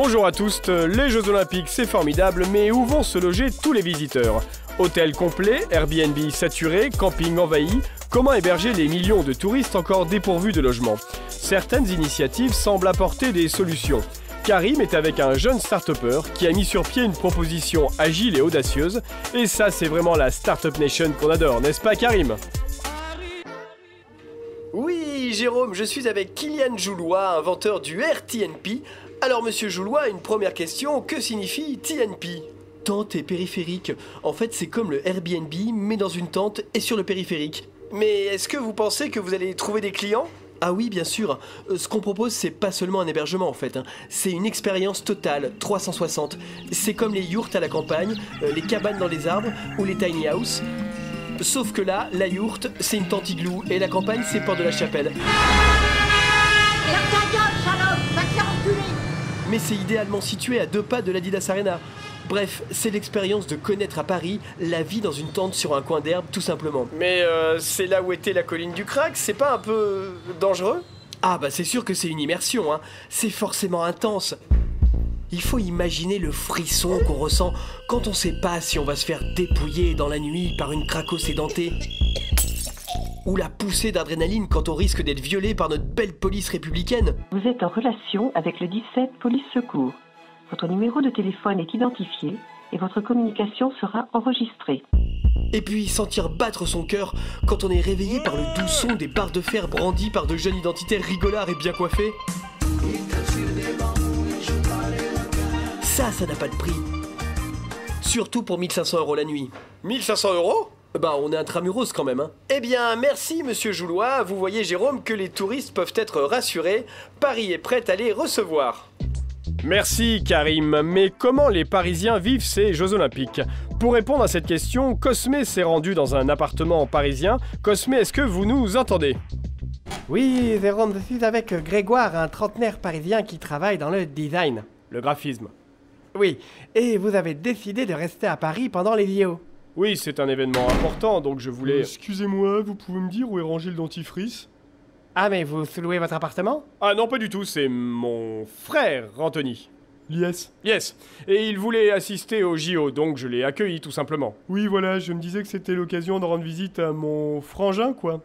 Bonjour à tous, les Jeux Olympiques c'est formidable, mais où vont se loger tous les visiteurs? Hôtel complet, Airbnb saturé, camping envahi, comment héberger les millions de touristes encore dépourvus de logement? Certaines initiatives semblent apporter des solutions. Karim est avec un jeune start-upper qui a mis sur pied une proposition agile et audacieuse, et ça c'est vraiment la Startup Nation qu'on adore, n'est-ce pas Karim? Oui, Jérôme, je suis avec Kylian Joulois, inventeur du RTNP. Alors, monsieur Joulois, une première question, que signifie TNP? Tente et périphérique. En fait, c'est comme le Airbnb, mais dans une tente et sur le périphérique. Mais est-ce que vous pensez que vous allez trouver des clients? Ah oui, bien sûr. Ce qu'on propose, c'est pas seulement un hébergement en fait. C'est une expérience totale, 360. C'est comme les yourtes à la campagne, les cabanes dans les arbres ou les tiny houses. Sauf que là, la yourte, c'est une tente igloo et la campagne, c'est Port de la Chapelle. Mais c'est idéalement situé à 2 pas de l'Adidas Arena. Bref, c'est l'expérience de connaître à Paris la vie dans une tente sur un coin d'herbe, tout simplement. Mais c'est là où était la colline du Crac, c'est pas un peu dangereux? Ah bah c'est sûr que c'est une immersion, hein. C'est forcément intense. Il faut imaginer le frisson qu'on ressent quand on sait pas si on va se faire dépouiller dans la nuit par une cracos édentée. Ou la poussée d'adrénaline quand on risque d'être violé par notre belle police républicaine. Vous êtes en relation avec le 17 Police Secours. Votre numéro de téléphone est identifié et votre communication sera enregistrée. Et puis sentir battre son cœur quand on est réveillé par le doux son des barres de fer brandies par de jeunes identitaires rigolards et bien coiffés. Ça n'a pas de prix. Surtout pour 1500 € la nuit. 1500 €? Bah on est intramuros quand même, hein. Eh bien merci monsieur Joulois, vous voyez Jérôme que les touristes peuvent être rassurés, Paris est prêt à les recevoir. Merci Karim, mais comment les Parisiens vivent ces Jeux Olympiques? Pour répondre à cette question, Cosme s'est rendu dans un appartement parisien. Cosme, est-ce que vous nous entendez? Oui, Jérôme, je suis avec Grégoire, un trentenaire parisien qui travaille dans le design. Le graphisme. Oui, et vous avez décidé de rester à Paris pendant les JO. Oui, c'est un événement important, donc je voulais... Excusez-moi, vous pouvez me dire où est rangé le dentifrice? Ah, mais vous sous-louez votre appartement? Ah non, pas du tout, c'est mon frère, Anthony. Yes. Yes, et il voulait assister au JO, donc je l'ai accueilli tout simplement. Oui, voilà, je me disais que c'était l'occasion de rendre visite à mon frangin, quoi.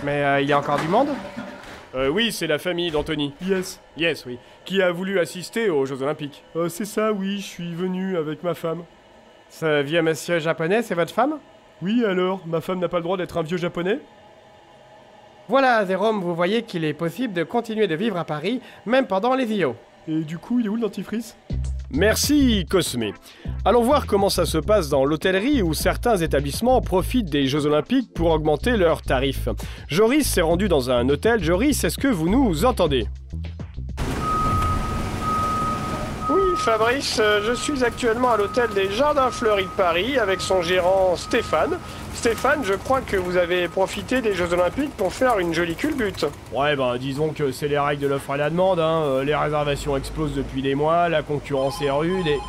Mais il y a encore du monde? Oui, c'est la famille d'Anthony. Yes. Yes, oui. Qui a voulu assister aux Jeux Olympiques. C'est ça, oui, je suis venu avec ma femme. Ce vieux monsieur japonais, c'est votre femme? Oui, alors, ma femme n'a pas le droit d'être un vieux japonais? Voilà, Jérôme, vous voyez qu'il est possible de continuer de vivre à Paris, même pendant les JO. Et du coup, il est où le dentifrice? Merci Cosme. Allons voir comment ça se passe dans l'hôtellerie où certains établissements profitent des Jeux Olympiques pour augmenter leurs tarifs. Joris s'est rendu dans un hôtel. Joris, est-ce que vous nous entendez? Oui, Fabrice, je suis actuellement à l'hôtel des Jardins Fleuris de Paris avec son gérant Stéphane. Stéphane, je crois que vous avez profité des Jeux Olympiques pour faire une jolie culbute. Ouais, bah disons que c'est les règles de l'offre et la demande, hein. Les réservations explosent depuis des mois, la concurrence est rude et...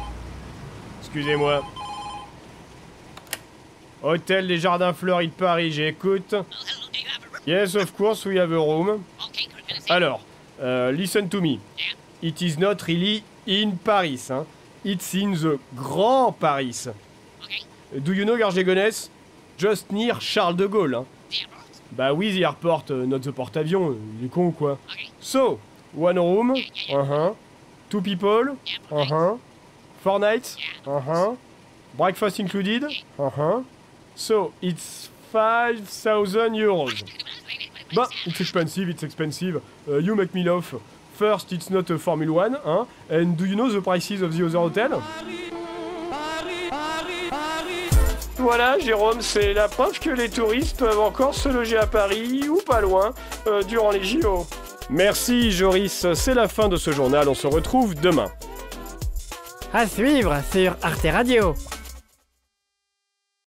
Excusez-moi. Hôtel des Jardins Fleuris de Paris, j'écoute. Yes, of course, we have a room. Alors, listen to me. It is not really in Paris, hein. It's in the Grand Paris. Do you know Garges-Gonesse? Just near Charles de Gaulle, hein. Bah oui, the airport, not the porte-avions, il est con ou quoi? So, one room, two people, 4 nights, breakfast included, so it's 5,000 euros. Bah, it's expensive, you make me laugh. First, it's not a Formula 1, hein, and do you know the prices of the other hotel? Voilà, Jérôme, c'est la preuve que les touristes peuvent encore se loger à Paris, ou pas loin, durant les JO. Merci, Joris, c'est la fin de ce journal, on se retrouve demain. À suivre sur Arte Radio.